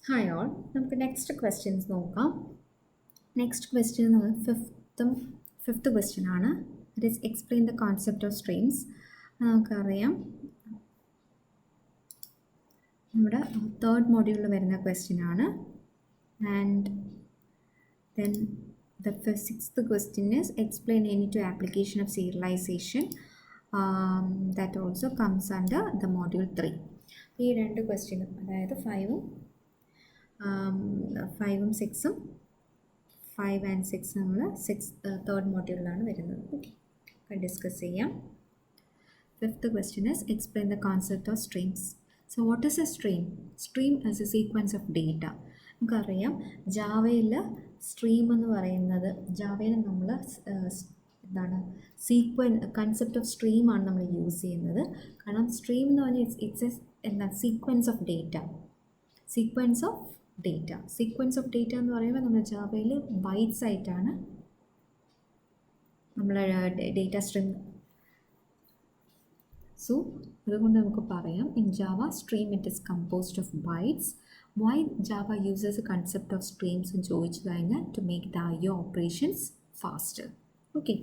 Hi all, നമുക്ക് next questions നോക്കാം. Next question നമ്മൾ ഫിഫ്ത്ത് ക്വസ്റ്റ്യൻ ആണ്. It is explain the concept of streams. നമുക്കറിയാം നമ്മുടെ തേർഡ് മോഡ്യൂളിൽ വരുന്ന ക്വസ്റ്റ്യൻ ആണ്. And then the sixth question is explain any two application of serialization. That also comes under the module 3. ഈ രണ്ട് ക്വസ്റ്റ്യനും അതായത് 5ഉം 6ഉം 5 and 6 നമ്മൾ തേർഡ് മോഡ്യൂളിലാണ് വരുന്നത്. ഓക്കെ, ഡിസ്കസ് ചെയ്യാം. Fifth question is explain the concept of streams. So what is a stream? Stream is a sequence of data. നമുക്കറിയാം ജാവയിൽ stream എന്ന് പറയുന്നത്, ജാവയിൽ നമ്മൾ എന്താണ് കൺസെപ്റ്റ് ഓഫ് സ്ട്രീമാണ് നമ്മൾ യൂസ് ചെയ്യുന്നത്. കാരണം സ്ട്രീം എന്ന് പറഞ്ഞാൽ എന്താണ് sequence of data. Sequence of data എന്ന് പറയുമ്പോൾ നമ്മൾ ജാവയിൽ ബൈറ്റ്സ് ആയിട്ടാണ് നമ്മൾ ഡേറ്റ സ്ട്രീം. സോ അതുകൊണ്ട് നമുക്ക് പറയാം in Java stream it is composed of bytes. Why Java uses a concept of streams എന്ന് ചോദിച്ചു കഴിഞ്ഞാൽ to make the IO operations faster. Okay,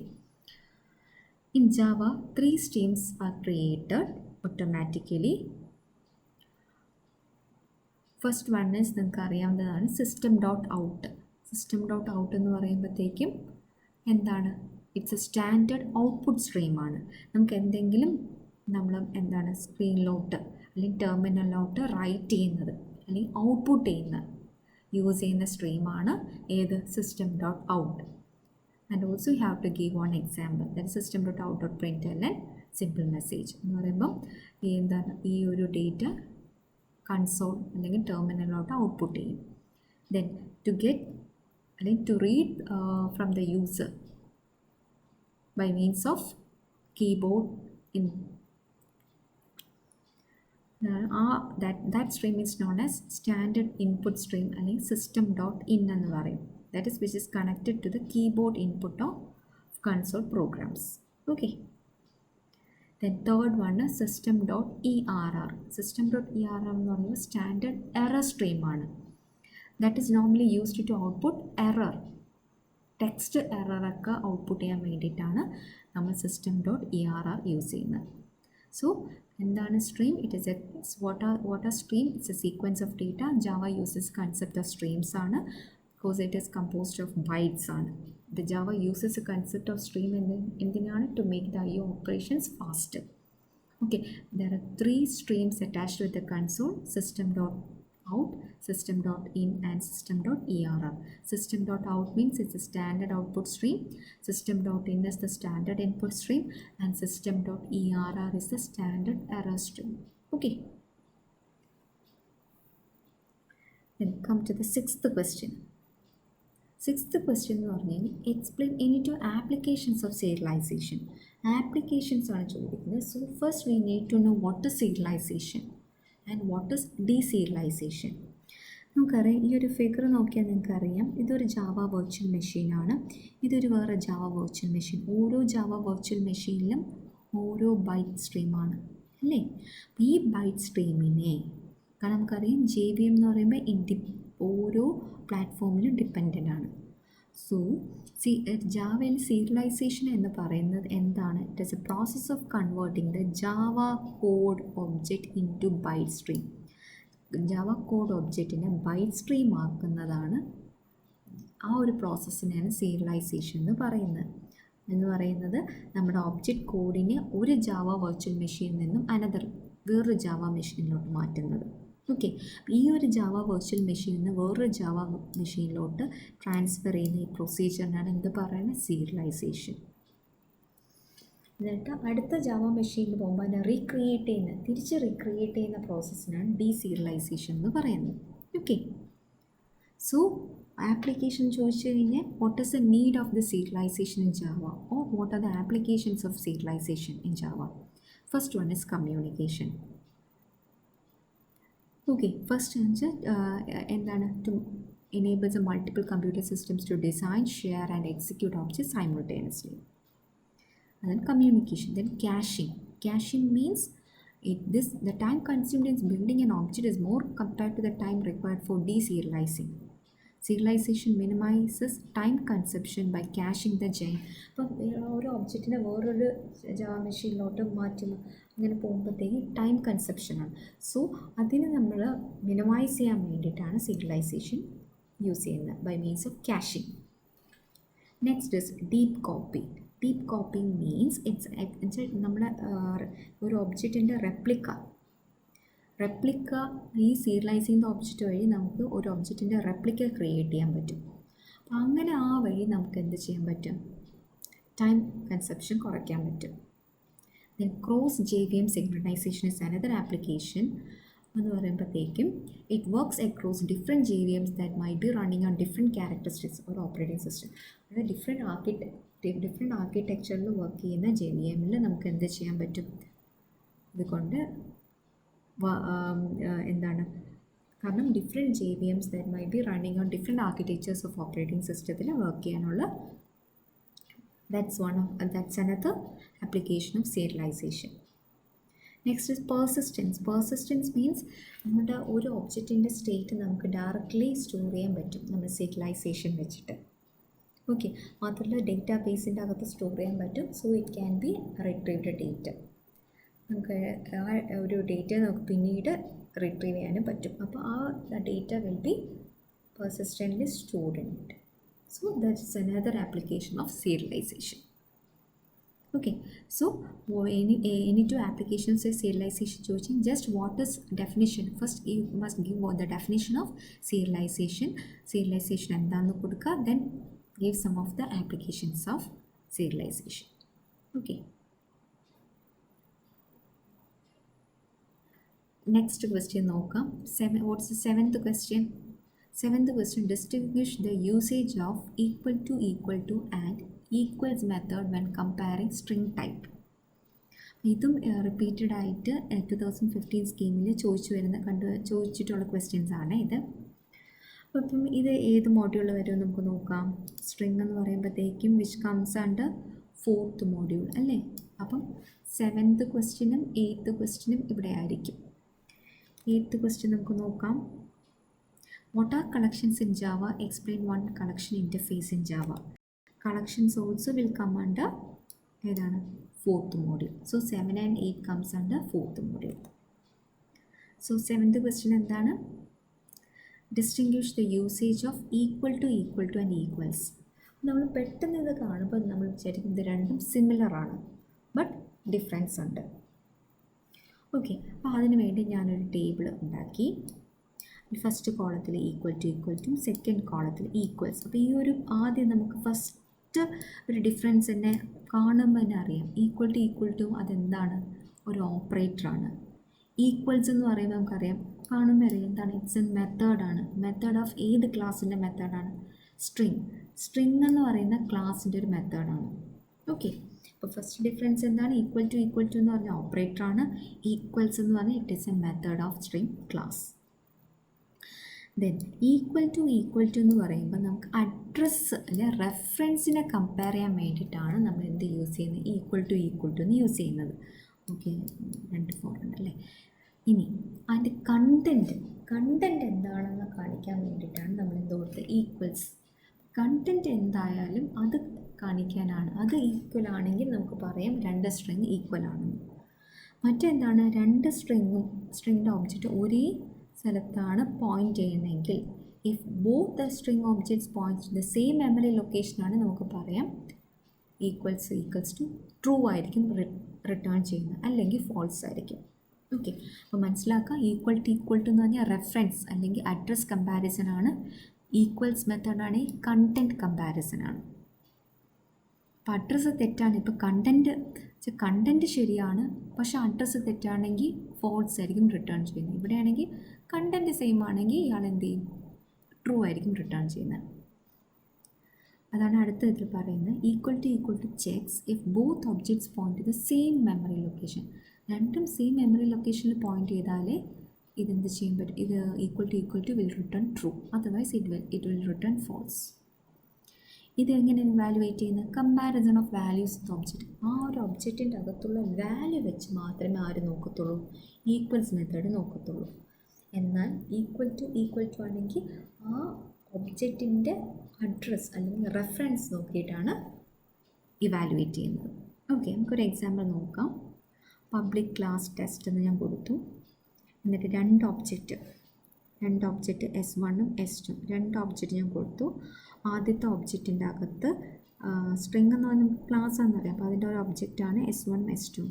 in Java 3 streams are created automatically. First one is നിങ്ങൾക്ക് അറിയാവുന്നതാണ് system.out. system.out എന്ന് പറയുമ്പോഴത്തേക്കും എന്താണ്, it's a standard output സ്ട്രീമാണ്. നമുക്ക് എന്തെങ്കിലും നമ്മൾ എന്താണ് സ്ക്രീനിലോട്ട് അല്ലെങ്കിൽ ടെർമിനലിലോട്ട് റൈറ്റ് ചെയ്യുന്നത് അല്ലെങ്കിൽ ഔട്ട്പുട്ട് യൂസ് ചെയ്യുന്ന സ്ട്രീമാണ് ഏത് system.out. And also you have to give one example, that system.out.println simple message എന്ന് പറയുമ്പം എന്താണ് ഈ ഒരു ഡേറ്റ കൺസോൾ അല്ലെങ്കിൽ ടെർമിനലിലോട്ട് ഔട്ട്പുട്ട് ചെയ്യും. ദെൻ ടു ഗെറ്റ് അല്ലെങ്കിൽ to read from the user by means of keyboard in that stream is known as standard input stream അല്ലെങ്കിൽ system.in എന്ന് പറയും. That is which is connected to the keyboard input of console programs. Okay, then third one is system.err. system.err എന്ന് പറയുമ്പോൾ standard error സ്ട്രീമാണ്. That is normally used to output error, text എററൊക്കെ output ചെയ്യാൻ വേണ്ടിയിട്ടാണ് നമ്മൾ system.err use ചെയ്യുന്നത്. So എന്താണ് സ്ട്രീം? It is what are stream? It's a sequence of data. Java uses concept of streams ആണ് because it is composed of bytes ആണ്. The Java uses a concept of stream എന്തിനാണ്? To make the IO operations faster. Okay, there are 3 streams attached with the console: system.out, system.in and system.err. system.out means it's a standard output stream, system.in is the standard input stream, and system.err is the standard error stream. Okay, then come to the sixth question. Sixth question എന്ന് പറഞ്ഞാൽ explain any two applications of serialization. Applications ആണ് ചോദിക്കുന്നത്. So first we need to know what is serialization and what is deserialization. നമുക്കറിയാം, ഈ ഒരു figure നോക്കിയാൽ നിങ്ങൾക്കറിയാം ഇതൊരു ജാവ വെർച്വൽ മെഷീനാണ്, ഇതൊരു വേറെ ജാവ വെർച്വൽ മെഷീൻ. ഓരോ ജാവ വെർച്വൽ മെഷീനിലും ഓരോ ബൈറ്റ് സ്ട്രീമാണ് അല്ലേ? ഈ ബൈറ്റ് സ്ട്രീമിനെ കാരണം നമുക്കറിയാം JVM എന്ന് പറയുമ്പോൾ ഓരോ പ്ലാറ്റ്ഫോമിലും ഡിപ്പെൻഡൻ്റ് ആണ്. സോ ജാവയിൽ സീരിയലൈസേഷൻ എന്ന് പറയുന്നത് എന്താണ്? It is a process of converting the Java code object into byte stream. Java code ഒബ്ജക്റ്റിനെ ബൈറ്റ് സ്ട്രീം ആക്കുന്നതാണ്, ആ ഒരു പ്രോസസ്സിനെയാണ് സീരിയലൈസേഷൻ എന്ന് പറയുന്നത്. നമ്മുടെ ഒബ്ജക്റ്റ് കോഡിനെ ഒരു ജാവ വെർച്വൽ മെഷീനിൽ നിന്നും വേറൊരു ജാവ മെഷീനിലോട്ട് മാറ്റുന്നത്. ഓക്കെ, ഈ ഒരു ജാവ വെർച്വൽ മെഷീനിൽ നിന്ന് വേറൊരു ജാവ മെഷീനിലോട്ട് ട്രാൻസ്ഫർ ചെയ്യുന്ന ഈ പ്രൊസീജിയറിനാണ് എന്ത് പറയുന്നത്? സീരിയലൈസേഷൻ. എന്നിട്ട് അടുത്ത ജാവ മെഷീനിൽ പോകുമ്പോൾ അതിനെ തിരിച്ച് റീക്രിയേറ്റ് ചെയ്യുന്ന പ്രോസസ്സിനാണ് ഡീസീരിയലൈസേഷൻ എന്ന് പറയുന്നത്. ഓക്കെ, സോ ആപ്ലിക്കേഷൻ ചോദിച്ചു കഴിഞ്ഞാൽ what is the need of the serialization in Java, or what are the applications of serialization in Java? First one is communication. Okay, first എന്താണ്? To enables the multiple computer systems to design, share and execute objects simultaneously. And then communication. Then caching. Caching means The time consumed in building an object is more compared to the time required for deserializing. Serialization minimizes time consumption by caching the chain. അപ്പം ഒരു ഒബ്ജക്റ്റിനെ വേറൊരു Java മെഷീനിലോട്ട് മാറ്റുമ്പോൾ അങ്ങനെ പോകുമ്പോഴത്തേക്ക് time കൺസപ്ഷനാണ്. So അതിന് നമ്മൾ minimise ചെയ്യാൻ വേണ്ടിയിട്ടാണ് സീരിയലൈസേഷൻ യൂസ് ചെയ്യുന്നത് by means of caching. Next is deep copy. Deep copying means നമ്മുടെ ഒരു ഒബ്ജക്റ്റിൻ്റെ റെപ്ലിക്ക ഈ സീരിയലൈസ് ചെയ്യുന്ന ഒബ്ജക്റ്റ് വഴി നമുക്ക് ഒരു ഒബ്ജക്റ്റിൻ്റെ റെപ്ലിക്ക ക്രിയേറ്റ് ചെയ്യാൻ പറ്റും. അപ്പോൾ അങ്ങനെ ആ വഴി നമുക്ക് എന്ത് ചെയ്യാൻ പറ്റും? ടൈം കൺസപ്ഷൻ കുറയ്ക്കാൻ പറ്റും. Then cross JVM synchronisation is another application എന്ന് പറയുമ്പോഴത്തേക്കും it works across different JVMs that my B running on different characteristics ഒരു ഓപ്പറേറ്റിംഗ് സിസ്റ്റം. അതായത് ഡിഫറെൻറ്റ് ആർക്കിടെക്ചറിൽ വർക്ക് ചെയ്യുന്ന JVMൽ നമുക്ക് എന്ത് ചെയ്യാൻ പറ്റും? ഇതുകൊണ്ട് എന്താണ്, കാരണം different JVMs that my B running on different architectures of operating സിസ്റ്റത്തിൽ വർക്ക് ചെയ്യാനുള്ള that's another application of serialization. Next is persistence. Persistence means നമ്മുടെ ഒരു ഒബ്ജക്റ്റിൻ്റെ സ്റ്റേറ്റ് നമുക്ക് ഡയറക്റ്റ്ലി സ്റ്റോർ ചെയ്യാൻ പറ്റും നമ്മൾ സീരിയലൈസേഷൻ വെച്ചിട്ട്. ഓക്കെ, മാത്രമല്ല ഡേറ്റാ ബേസിൻ്റെ അകത്ത് സ്റ്റോർ ചെയ്യാൻ പറ്റും. So it can be retrieved data. നമുക്ക് ആ ഒരു ഡേറ്റ നമുക്ക് പിന്നീട് റിട്രീവ് ചെയ്യാനും പറ്റും. അപ്പോൾ ആ data will be persistently stored in it. So that is another application of serialization. Okay, so any two applications of serialization choosing, just what is definition? First you must give the definition of serialization. Serialization endannu kodukka, then give some of the applications of serialization. Okay, next question nokam. What's the seventh question? Seventh question, distinguish the usage of equal to and equals method when comparing string type. ഇതും repeated ആയിട്ട് 2015 സ്കീമിൽ ചോദിച്ചിട്ടുള്ള questions ആണ് ഇത്. അപ്പം ഇത് ഏത് മോഡ്യൂളിൽ വരും നമുക്ക് നോക്കാം. സ്ട്രിങ് എന്ന് പറയുമ്പോഴത്തേക്കും which comes under 4th module അല്ലേ. അപ്പം 7th ക്വസ്റ്റ്യനും 8th ക്വസ്റ്റ്യനും ഇവിടെ ആയിരിക്കും. 8th ക്വസ്റ്റ്യൻ നമുക്ക് നോക്കാം. What are collections in Java? Explain one collection interface in Java. Collections also will come under 4th module. So 7 and 8 comes under 4th module. So 7th question endana? Distinguish the usage of equal to and equals. നമ്മൾ പെട്ടെന്ന് ഇത് കാണുമ്പോൾ നമ്മൾ വിചാരിക്കും ഇത് രണ്ടും similar ആണ്, but difference ഉണ്ട്. ഓക്കെ, അപ്പോൾ അതിന് വേണ്ടി ഞാനൊരു ടേബിൾ ഉണ്ടാക്കി. ഫസ്റ്റ് കോളത്തിൽ ഈക്വൽ ടു, സെക്കൻഡ് കോളത്തിൽ ഈക്വൽസ്. അപ്പോൾ ഈ ഒരു ആദ്യം നമുക്ക് ഫസ്റ്റ് ഒരു ഡിഫറൻസ് തന്നെ കാണുമ്പോൾ തന്നെ അറിയാം. ഈക്വൽ ടു അതെന്താണ്? ഒരു ഓപ്പറേറ്ററാണ്. ഈക്വൽസ് എന്ന് പറയുമ്പോൾ നമുക്കറിയാം, കാണുമ്പോൾ അറിയാം എന്താണ്? ഇറ്റ്സ് എ മെത്തേഡാണ്. മെത്തേഡ് ഓഫ് ഏത് ക്ലാസ്സിൻ്റെ മെത്തേഡാണ്? സ്ട്രിങ് എന്ന് പറയുന്ന ക്ലാസ്സിൻ്റെ ഒരു മെത്തേഡാണ്. ഓക്കെ, അപ്പോൾ ഫസ്റ്റ് ഡിഫറൻസ് എന്താണ്? ഈക്വൽ ടു എന്ന് പറഞ്ഞാൽ ഓപ്പറേറ്ററാണ്. ഈക്വൽസ് എന്ന് പറഞ്ഞാൽ it is a method of string class. Then equal to എന്ന് പറയുമ്പോൾ നമുക്ക് അഡ്രസ്സ് അല്ലെ റെഫറൻസിനെ കമ്പയർ ചെയ്യാൻ വേണ്ടിയിട്ടാണ് നമ്മൾ എന്ത് യൂസ് ചെയ്യുന്നത്? ഈക്വൽ ടു എന്ന് യൂസ് ചെയ്യുന്നത്. ഓക്കെ, 2 ഫോറുണ്ട് അല്ലേ. ഇനി അതിൻ്റെ കണ്ടൻറ്റ് എന്താണെന്ന് കാണിക്കാൻ വേണ്ടിയിട്ടാണ് നമ്മൾ എന്ത് കൊടുത്തത്? ഈക്വൽസ്. കണ്ടൻറ്റ് എന്തായാലും അത് കാണിക്കാനാണ്. അത് ഈക്വൽ ആണെങ്കിൽ നമുക്ക് പറയാം 2 സ്ട്രിങ് ഈക്വൽ ആണെന്ന്. മറ്റെന്താണ്? 2 സ്ട്രിങ്ങിൻ്റെ ഒബ്ജക്റ്റ് ഒരേ സ്ഥലത്താണ് പോയിൻ്റ് ചെയ്യുന്നതെങ്കിൽ, if both the string objects points the same memory ലൊക്കേഷനാണ് നമുക്ക് പറയാം ഈക്വൽസ് ടു ട്രൂ ആയിരിക്കും റിട്ടേൺ ചെയ്യുന്നത്, അല്ലെങ്കിൽ ഫോൾസ് ആയിരിക്കും. ഓക്കെ, അപ്പോൾ മനസ്സിലാക്കുക. ഈക്വൽ ടു എന്ന് പറഞ്ഞാൽ റെഫറൻസ് അല്ലെങ്കിൽ അഡ്രസ് കമ്പാരിസൺ ആണ്. ഈക്വൽസ് മെത്തേഡാണ് കണ്ടൻറ്റ് കമ്പാരിസൺ ആണ്. അപ്പോൾ അഡ്രസ്സ് തെറ്റാണ്. ഇപ്പോൾ കണ്ടൻറ്റ് ശരിയാണ്, പക്ഷേ അഡ്രസ്സ് തെറ്റാണെങ്കിൽ ഫോൾസ് ആയിരിക്കും റിട്ടേൺ ചെയ്യുന്നത്. ഇവിടെയാണെങ്കിൽ കണ്ടൻറ്റ് സെയിം ആണെങ്കിൽ ഇയാൾ എന്ത് ചെയ്യും? ട്രൂ ആയിരിക്കും റിട്ടേൺ ചെയ്യുന്നത്. അതാണ് അടുത്ത ഇതിൽ പറയുന്നത്. Equal to checks if both objects point to the same memory location. രണ്ടും സെയിം മെമ്മറി ലൊക്കേഷനിൽ പോയിന്റ് ചെയ്താലേ ഇതെന്ത് ചെയ്യാൻ പറ്റും? ഇത് equal to will return true, otherwise it will return false. ഇതെങ്ങനെയാണ് ഇവാലുവേറ്റ് ചെയ്യുന്നത്? Comparison of values of object. ആ ഒരു ഒബ്ജക്റ്റിൻ്റെ അകത്തുള്ള വാല്യൂ വെച്ച് മാത്രമേ ആര് നോക്കത്തുള്ളൂ? Equals method നോക്കത്തുള്ളൂ. എന്നാൽ ഈക്വൽ ടു ആണെങ്കിൽ ആ ഒബ്ജക്റ്റിൻ്റെ അഡ്രസ്സ് അല്ലെങ്കിൽ റെഫറൻസ് നോക്കിയിട്ടാണ് ഇവാലുവേറ്റ് ചെയ്യുന്നത്. ഓക്കെ, നമുക്കൊരു എക്സാമ്പിൾ നോക്കാം. പബ്ലിക് ക്ലാസ് ടെസ്റ്റ് എന്ന് ഞാൻ കൊടുത്തു. എന്നിട്ട് രണ്ട് ഒബ്ജക്റ്റ് S1ഉം S2 രണ്ട് ഒബ്ജക്റ്റ് ഞാൻ കൊടുത്തു. ആദ്യത്തെ ഒബ്ജക്റ്റിൻ്റെ അകത്ത് സ്ട്രിങ് എന്ന് പറഞ്ഞാൽ ക്ലാസ് എന്നറിയാം. അപ്പോൾ അതിൻ്റെ ഒരു ഒബ്ജക്റ്റാണ് S1ഉം S2ഉം.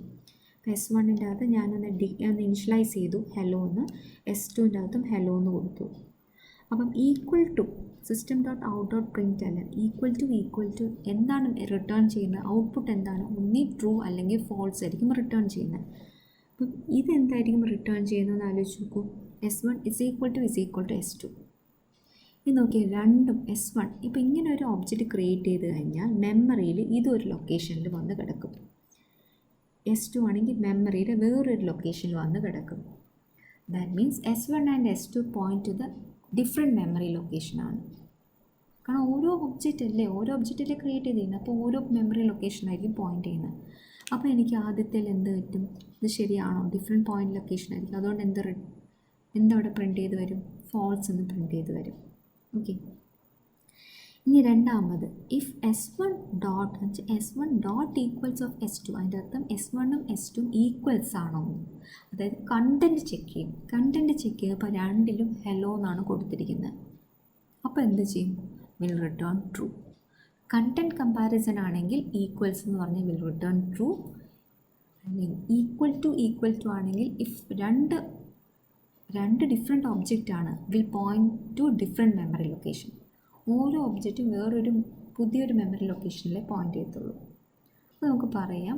അപ്പോൾ S1ൻ്റെ അകത്ത് ഞാനൊന്ന് ഇനിഷ്യലൈസ് ചെയ്തു ഹെലോ എന്ന്, S2ൻ്റെ അകത്തും ഹെലോ എന്ന് കൊടുത്തു. അപ്പം equal to system.out.println equal to എന്താണ് റിട്ടേൺ ചെയ്യുന്നത്? ഔട്ട്പുട്ട് എന്താണ്? ഒന്നി ട്രൂ അല്ലെങ്കിൽ ഫോൾസ് ആയിരിക്കും റിട്ടേൺ ചെയ്യുന്നത്. അപ്പം ഇതെന്തായിരിക്കും റിട്ടേൺ ചെയ്യുന്നതെന്ന് ആലോചിച്ച് നോക്കൂ. S1 is equal to S2. ഇത് നോക്കിയാൽ രണ്ടും S1 ഇപ്പോൾ ഇങ്ങനെ ഒരു ഒബ്ജക്റ്റ് ക്രിയേറ്റ് ചെയ്ത് കഴിഞ്ഞാൽ മെമ്മറിയിൽ ഇതൊരു ലൊക്കേഷനിൽ വന്ന് കിടക്കും. S2 ആണെങ്കിൽ മെമ്മറിയിൽ വേറൊരു ലൊക്കേഷനിൽ വന്ന് കിടക്കും. That means S1 and S2 point to the different memory ലൊക്കേഷനാണ്. കാരണം ഓരോ ഒബ്ജക്റ്റല്ലേ ക്രിയേറ്റ് ചെയ്തിരുന്നത്. അപ്പോൾ ഓരോ മെമ്മറി ലൊക്കേഷനായിരിക്കും പോയിൻ്റ് ചെയ്യുന്നത്. അപ്പോൾ എനിക്ക് ആദ്യത്തിൽ എന്ത് കിട്ടും? ഇത് ശരിയാണോ? ഡിഫറെൻറ്റ് പോയിൻ്റ് ലൊക്കേഷനായിരിക്കും. അതുകൊണ്ട് എന്തവിടെ പ്രിൻറ്റ് ചെയ്ത് വരും? ഫോൾസ് എന്ന് പ്രിൻറ്റ് ചെയ്ത് വരും. ഓക്കെ, ഇനി രണ്ടാമത് if S1 dot equals of S2, അതിൻ്റെ അർത്ഥം S1ഉം S2ഉം ഈക്വൽസ് ആണോ? അതായത് കണ്ടൻറ്റ് ചെക്ക് ചെയ്യും. അപ്പോൾ രണ്ടിലും ഹെലോ എന്നാണ് കൊടുത്തിരിക്കുന്നത്. അപ്പോൾ എന്ത് ചെയ്യും? Will return true. Content comparison ആണെങ്കിൽ ഈക്വൽസ് എന്ന് പറഞ്ഞാൽ വിൽ റിട്ടേൺ ട്രൂ. അല്ലെങ്കിൽ ഈക്വൽ ടു ആണെങ്കിൽ ഇഫ് രണ്ട് ഡിഫറെൻറ്റ് ഒബ്ജക്റ്റാണ് will point to different memory location. ഓരോ ഒബ്ജക്റ്റും പുതിയൊരു മെമ്മറി ലൊക്കേഷനിലെ പോയിൻ്റ് ചെയ്യത്തുള്ളൂ. അപ്പോൾ നമുക്ക് പറയാം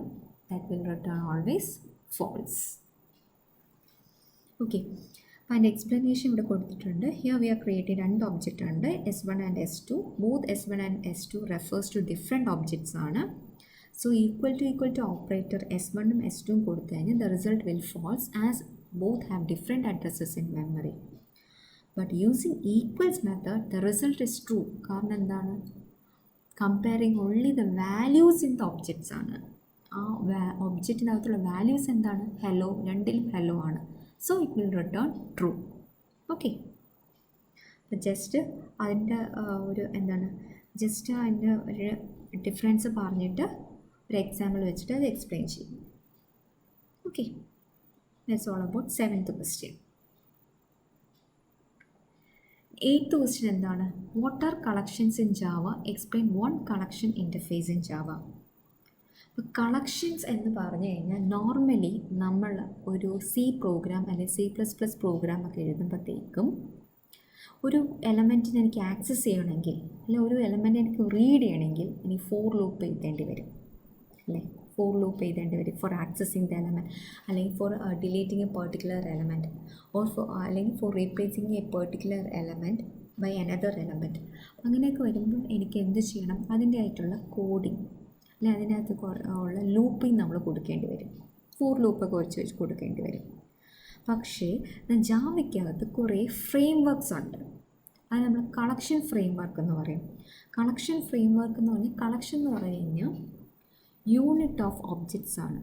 that will return always false. Okay, അപ്പോൾ അതിൻ്റെ എക്സ്പ്ലനേഷൻ ഇവിടെ കൊടുത്തിട്ടുണ്ട്. ഹിയർ വി ആർ ക്രിയേറ്റഡ് രണ്ട് ഒബ്ജക്റ്റ് ഉണ്ട്, S1 and S2. Both S1 and S2 refers to different objects ആണ്. സോ ഈക്വൽ ടു ഓപ്പറേറ്റർ S1ഉം S2ഉം കൊടുത്തു കഴിഞ്ഞാൽ the result will false as both have different addresses in memory. But using equals method the result is true. കാരണം എന്താണ്? comparing only the values in the objects ആണ്. ആ ഒബ്ജക്റ്റിനകത്തുള്ള values എന്താണ്? Hello, രണ്ടിലും ഹെലോ ആണ്. So it will return true. Okay, അപ്പോൾ just അതിൻ്റെ അതിൻ്റെ ഒരു ഡിഫറൻസ് പറഞ്ഞിട്ട് ഒരു എക്സാമ്പിൾ വെച്ചിട്ട് അത് എക്സ്പ്ലെയിൻ ചെയ്യും. Okay, that's all about 7th question. 8th question എന്താണ്? What are collections in Java? Explain one collection interface in Java. അപ്പോൾ കളക്ഷൻസ് എന്ന് പറഞ്ഞു കഴിഞ്ഞാൽ നോർമലി നമ്മൾ ഒരു C പ്രോഗ്രാം അല്ലെങ്കിൽ C++ പ്രോഗ്രാം ഒക്കെ എഴുതുമ്പോഴത്തേക്കും ഒരു എലമെൻറ്റിന് എനിക്ക് ആക്സസ് ചെയ്യണമെങ്കിൽ അല്ലെങ്കിൽ ഒരു എലമെൻറ്റ് എനിക്ക് റീഡ് ചെയ്യണമെങ്കിൽ എനിക്ക് ഫോർ ലൂപ്പ് എഴുതേണ്ടി വരും അല്ലേ? ഫോർ ലൂപ്പ് എഴുതേണ്ടി വരും ഫോർ ആക്സസിങ് ദ എലമെൻറ്റ്, അല്ലെങ്കിൽ for deleting a particular element, അല്ലെങ്കിൽ for replacing a particular element by another element. അങ്ങനെയൊക്കെ വരുമ്പോൾ എനിക്ക് എന്ത് ചെയ്യണം? അതിൻ്റെ ആയിട്ടുള്ള കോഡിങ് അല്ലെങ്കിൽ അതിനകത്ത് ഉള്ള ലൂപ്പിങ് നമ്മൾ കൊടുക്കേണ്ടി വരും. ഫോർ ലൂപ്പൊക്കെ വെച്ച് കൊടുക്കേണ്ടി വരും. പക്ഷേ ജാവയ്ക്കകത്ത് കുറേ ഫ്രെയിം വർക്ക്സ് ഉണ്ട്. അത് നമ്മൾ കളക്ഷൻ ഫ്രെയിം വർക്ക് എന്ന് പറയും. കളക്ഷൻ ഫ്രെയിം വർക്ക് എന്ന് പറഞ്ഞാൽ കളക്ഷൻ എന്ന് പറഞ്ഞു കഴിഞ്ഞാൽ യൂണിറ്റ് ഓഫ് ഒബ്ജക്ട്സ് ആണ്.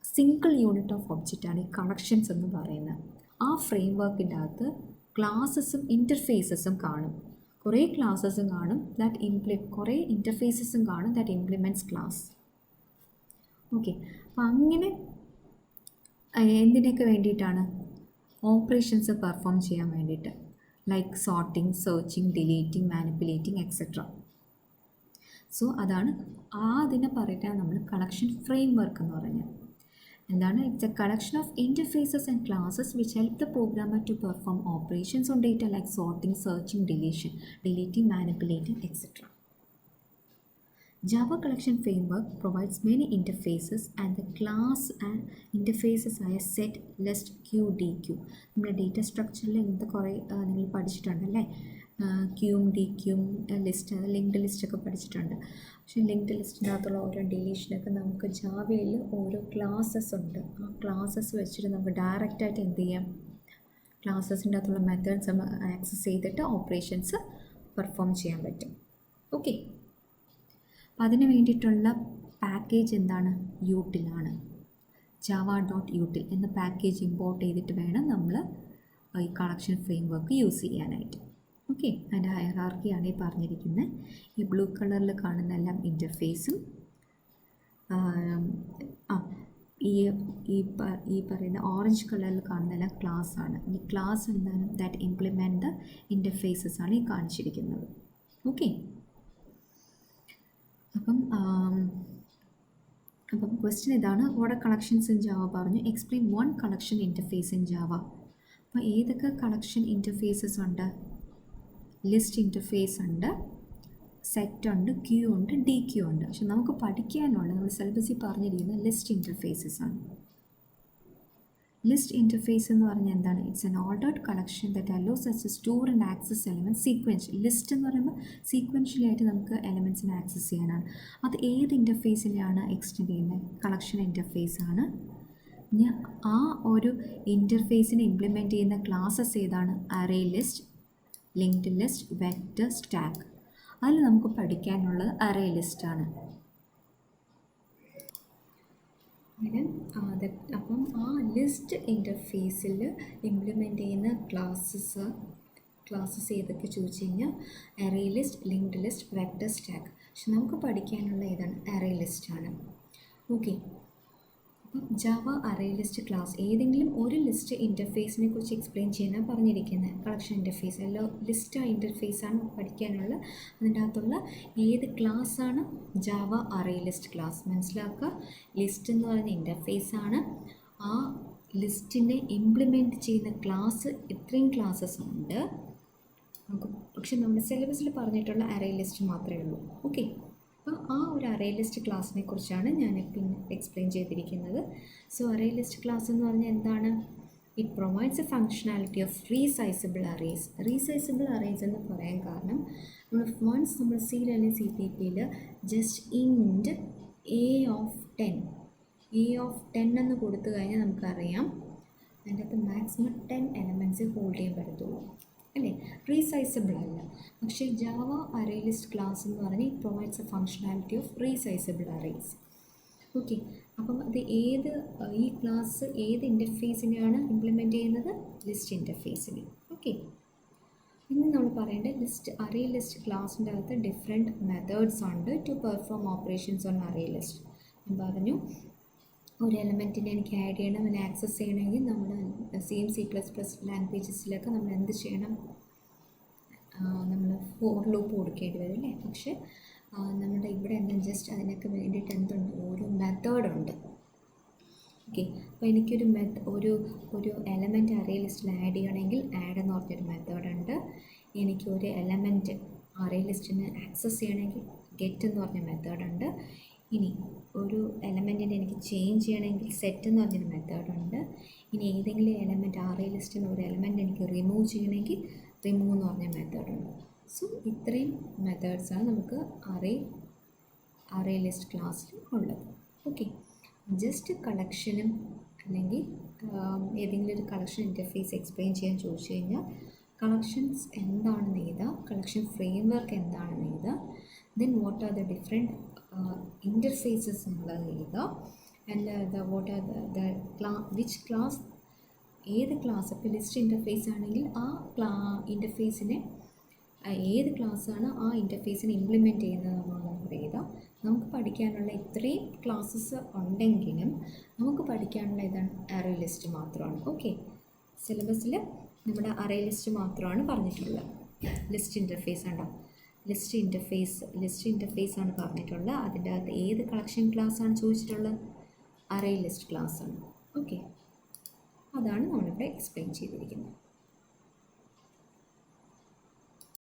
സിംഗിൾ യൂണിറ്റ് ഓഫ് ഒബ്ജക്റ്റാണ് ഈ കളക്ഷൻസ് എന്ന് പറയുന്നത്. ആ ഫ്രെയിം വർക്കിൻ്റെ അകത്ത് ക്ലാസസും ഇൻ്റർഫേസസും കാണും. കുറേ ക്ലാസസും കാണും കുറേ ഇൻ്റർഫേസസും കാണും ദാറ്റ് ഇംപ്ലിമെൻറ്റ്സ് ക്ലാസ്. ഓക്കെ, അപ്പോൾ അങ്ങനെ എന്തിനൊക്കെ വേണ്ടിയിട്ടാണ്? ഓപ്പറേഷൻസ് പെർഫോം ചെയ്യാൻ വേണ്ടിയിട്ട്, like sorting, searching, deleting, manipulating etcetera. So അതാണ് അതിനെ പറയുന്നത് നമ്മൾ കളക്ഷൻ ഫ്രെയിം വർക്ക് എന്ന് പറഞ്ഞാൽ. എന്താണ്? It's a collection of interfaces and classes which help the programmer to perform operations on data like sorting, searching, deleting, manipulating etcetera. Java Collection Framework provides many interfaces and the class and interfaces ആയ set, list, queue, DQ. നമ്മുടെ data സ്ട്രക്ചറിൽ ഇങ്ങനത്തെ കുറേ നിങ്ങൾ പഠിച്ചിട്ടുണ്ടല്ലേ? ക്യൂവും DQയും list, linked ലിസ്റ്റൊക്കെ പഠിച്ചിട്ടുണ്ട്. പക്ഷേ linked ലിസ്റ്റിൻ്റെ അകത്തുള്ള ഓരോ ഡിലീഷനൊക്കെ നമുക്ക് ജാവയിൽ ഓരോ ക്ലാസ്സസ് ഉണ്ട്. ആ ക്ലാസ്സസ് വെച്ചിട്ട് നമുക്ക് ഡയറക്റ്റായിട്ട് എന്ത് ചെയ്യാം? ക്ലാസ്സസിൻ്റെ അകത്തുള്ള മെത്തേഡ്സ് ആക്സസ് ചെയ്തിട്ട് ഓപ്പറേഷൻസ് പെർഫോം ചെയ്യാൻ പറ്റും. ഓക്കെ. അപ്പോൾ അതിന് വേണ്ടിയിട്ടുള്ള പാക്കേജ് എന്താണ്? യൂട്ടിലാണ്. java.util എന്ന പാക്കേജ് ഇമ്പോർട്ട് ചെയ്തിട്ട് വേണം നമ്മൾ ഈ കളക്ഷൻ ഫ്രെയിം വർക്ക് യൂസ് ചെയ്യാനായിട്ട്. ഓക്കെ, അതിൻ്റെ ഹയറാർക്കിയാണ് ഈ പറഞ്ഞിരിക്കുന്നത്. ഈ ബ്ലൂ കളറിൽ കാണുന്ന എല്ലാം ഇൻ്റർഫേസും ഈ പറയുന്ന ഓറഞ്ച് കളറിൽ കാണുന്നതെല്ലാം ക്ലാസ് ആണ്. ഈ ക്ലാസ് എന്താണ്? ദാറ്റ് ഇംപ്ലിമെൻറ്റ് ദ ഇൻ്റർഫേസസ് ആണ് ഈ കാണിച്ചിരിക്കുന്നത്. ഓക്കെ, അപ്പം ക്വസ്റ്റ്യൻ ഇതാണ്, what are collections in Java പറഞ്ഞു. Explain one collection interface in Java. അപ്പോൾ ഏതൊക്കെ കളക്ഷൻ ഇൻ്റർഫേസസ് ഉണ്ട്? ലിസ്റ്റ് ഇൻ്റർഫേസ് ഉണ്ട്, സെറ്റ് ഉണ്ട്, ക്യൂ ഉണ്ട്, ഡി ക്യൂ ഉണ്ട്. പക്ഷെ നമുക്ക് പഠിക്കാനുള്ള നമ്മൾ സിലബസിൽ പറഞ്ഞിരിക്കുന്നത് ലിസ്റ്റ് ഇൻ്റർഫേസസ് ആണ്. ലിസ്റ്റ് ഇൻ്റർഫേസ് എന്ന് പറഞ്ഞാൽ എന്താണ്? It's an ordered collection that allows us to store and access elements sequential. List എന്ന് പറയുമ്പോൾ സീക്വൻഷ്യലി ആയിട്ട് നമുക്ക് എലമെൻറ്റ്സിനെ ആക്സസ് ചെയ്യാനാണ്. അത് ഏത് ഇൻ്റർഫേസിനെയാണ് എക്സ്റ്റെൻഡ് ചെയ്യുന്നത്? കളക്ഷൻ ഇൻ്റർഫേസ് ആണ്. ആ ഒരു ഇൻ്റർഫേസിനെ ഇംപ്ലിമെൻറ്റ് ചെയ്യുന്ന ക്ലാസ്സസ് ഏതാണ്? Array list, linked list, vector, stack. അതിൽ നമുക്ക് പഠിക്കാനുള്ളത് അറേ ലിസ്റ്റാണ്. അപ്പം ആ ലിസ്റ്റ് ഇൻ്റർഫേസിൽ ഇംപ്ലിമെൻ്റ് ചെയ്യുന്ന ക്ലാസ്സസ് ഏതൊക്കെ ചോദിച്ചു കഴിഞ്ഞാൽ array list, linked list, vector, stack. പക്ഷെ നമുക്ക് പഠിക്കാനുള്ള ഏതാണ്? അറേ ലിസ്റ്റാണ്. ഓക്കെ, അപ്പം ജാവ അറേ ലിസ്റ്റ് ക്ലാസ് ഏതെങ്കിലും ഒരു ലിസ്റ്റ് ഇൻ്റർഫേസിനെ കുറിച്ച് എക്സ്പ്ലെയിൻ ചെയ്യാനാണ് പറഞ്ഞിരിക്കുന്നത്. കളക്ഷൻ ഇൻ്റർഫേസ് അല്ല, ലിസ്റ്റ് ഇൻ്റർഫേസാണ് പഠിക്കാനുള്ള. അതിൻ്റെ അകത്തുള്ള ഏത് ക്ലാസ്സാണ്? Java array list class. മനസ്സിലാക്കുക, ലിസ്റ്റ് എന്ന് പറയുന്ന ഇൻ്റർഫേസാണ്. ആ ലിസ്റ്റിനെ ഇംപ്ലിമെൻറ്റ് ചെയ്യുന്ന ക്ലാസ് ഇത്രയും ക്ലാസ്സസ് ഉണ്ട് നമുക്ക്. പക്ഷെ നമ്മുടെ സിലബസിൽ പറഞ്ഞിട്ടുള്ള അറേ ലിസ്റ്റ് മാത്രമേ ഉള്ളൂ. ഓക്കെ, അപ്പോൾ ആ ഒരു അറേ ലിസ്റ്റ് ക്ലാസ്സിനെ കുറിച്ചാണ് ഞാൻ പിന്നെ എക്സ്പ്ലെയിൻ ചെയ്തിരിക്കുന്നത്. സോ അറേ ലിസ്റ്റ് ക്ലാസ് എന്ന് പറഞ്ഞാൽ എന്താണ്? It provides a functionality of resizable arrays. Resizable arrays എന്ന് പറയാൻ കാരണം നമ്മൾ സിയിൽ അല്ലെങ്കിൽ CPP-യിൽ ജസ്റ്റ് ഇൻറ്റ് എ ഓഫ് 10 എന്ന് കൊടുത്തു കഴിഞ്ഞാൽ നമുക്കറിയാം അതിൻ്റെ അകത്ത് മാക്സിമം 10 എലമെൻറ്റ്സ് ഹോൾഡ് ചെയ്യാൻ പറ്റത്തുള്ളൂ അല്ലേ? റീസൈസബിൾ അല്ല. പക്ഷേ ജാവ അറേ ലിസ്റ്റ് ക്ലാസ് എന്ന് പറഞ്ഞാൽ it provides a functionality of resizable arrays. Okay, അപ്പം അത് ഈ ക്ലാസ് ഏത് ഇൻ്റർഫേസിനെയാണ് ഇംപ്ലിമെൻറ്റ് ചെയ്യുന്നത്? ലിസ്റ്റ് ഇൻ്റർഫേസിന്. ഓക്കെ, ഇന്ന് നമ്മൾ പറയേണ്ട അറേ ലിസ്റ്റ് ക്ലാസ്സിൻ്റെ അകത്ത് ഡിഫറെൻറ്റ് മെത്തേഡ്സ് ഉണ്ട് to perform operations on array list. ഞാൻ പറഞ്ഞു, ഒരു എലമെൻറ്റിനെ എനിക്ക് ആഡ് ചെയ്യണം, അതിനെ ആക്സസ് ചെയ്യണമെങ്കിൽ നമ്മൾ C++ ലാംഗ്വേജസിലൊക്കെ നമ്മൾ എന്ത് ചെയ്യണം? നമ്മൾ ഫോർ ലൂപ്പ് കൊടുക്കേണ്ടി വരും അല്ലേ? പക്ഷേ നമ്മുടെ ഇവിടെ എന്താ ജസ്റ്റ് അതിനൊക്കെ വേണ്ടിയിട്ട് എന്തുണ്ട്? ഒരു മെത്തേഡുണ്ട്. ഓക്കെ, അപ്പോൾ എനിക്കൊരു ഒരു എലമെൻറ്റ് അറേ ലിസ്റ്റിൽ ആഡ് ചെയ്യണമെങ്കിൽ ആഡ് എന്ന് പറഞ്ഞൊരു മെത്തേഡുണ്ട്. എനിക്കൊരു എലമെൻറ്റ് അറേ ലിസ്റ്റിന് ആക്സസ് ചെയ്യണമെങ്കിൽ ഗെറ്റ് എന്ന് പറഞ്ഞ മെത്തേഡുണ്ട്. ഇനി ഒരു എലമെൻറ്റിനെ എനിക്ക് ചേഞ്ച് ചെയ്യണമെങ്കിൽ സെറ്റ് എന്ന് പറഞ്ഞൊരു മെത്തേഡുണ്ട്. ഇനി ഏതെങ്കിലും എലമെൻറ്റ് അറേ ലിസ്റ്റിൽ നിന്ന് ഒരു എലമെൻറ്റ് എനിക്ക് റിമൂവ് ചെയ്യണമെങ്കിൽ റിമൂവ് എന്ന് പറഞ്ഞ മെത്തേഡുണ്ട്. സോ ഇത്രയും മെത്തേഡ്സാണ് നമുക്ക് അറേ ലിസ്റ്റ് ക്ലാസ്സിൽ ഉള്ളത്. ഓക്കെ, ജസ്റ്റ് കളക്ഷനും അല്ലെങ്കിൽ ഏതെങ്കിലും ഒരു കളക്ഷൻ ഇൻ്റർഫേസ് എക്സ്പ്ലെയിൻ ചെയ്യാൻ ചോദിച്ചു കഴിഞ്ഞാൽ കളക്ഷൻസ് എന്താണെന്ന് എഴുതുക, കളക്ഷൻ ഫ്രെയിം വർക്ക് എന്താണെന്ന് എഴുതുക, then what are the different interfaces എന്നുള്ളത് എഴുതുക, and what are which class, ഏത് ക്ലാസ്. ഇപ്പോൾ ലിസ്റ്റ് ഇൻ്റർഫേസ് ആണെങ്കിൽ ആ ഇൻ്റർഫേസിനെ ഏത് ക്ലാസ്സാണ് ആ ഇൻ്റർഫേസിനെ ഇംപ്ലിമെൻറ്റ് ചെയ്യുന്നത് എന്നുള്ളത് എഴുതാം. നമുക്ക് പഠിക്കാനുള്ള ഇത്രയും ക്ലാസ്സസ് ഉണ്ടെങ്കിലും നമുക്ക് പഠിക്കാനുള്ള ഇതാണ് അറേ ലിസ്റ്റ് മാത്രമാണ്. ഓക്കെ, സിലബസിൽ നമ്മുടെ അറേ ലിസ്റ്റ് മാത്രമാണ് പറഞ്ഞിട്ടുള്ളത്. ലിസ്റ്റ് ഇൻ്റർഫേസ് ഉണ്ടോ? ലിസ്റ്റ് ഇൻ്റർഫേസ് ആണ് പറഞ്ഞിട്ടുള്ളത്. അതിൻ്റെ അകത്ത് ഏത് കളക്ഷൻ ക്ലാസ്സാണ് ചോദിച്ചിട്ടുള്ളത്? അറേ ലിസ്റ്റ് ക്ലാസ്സാണ്. ഓക്കെ, അതാണ് നമ്മളിവിടെ എക്സ്പ്ലെയിൻ ചെയ്തിരിക്കുന്നത്.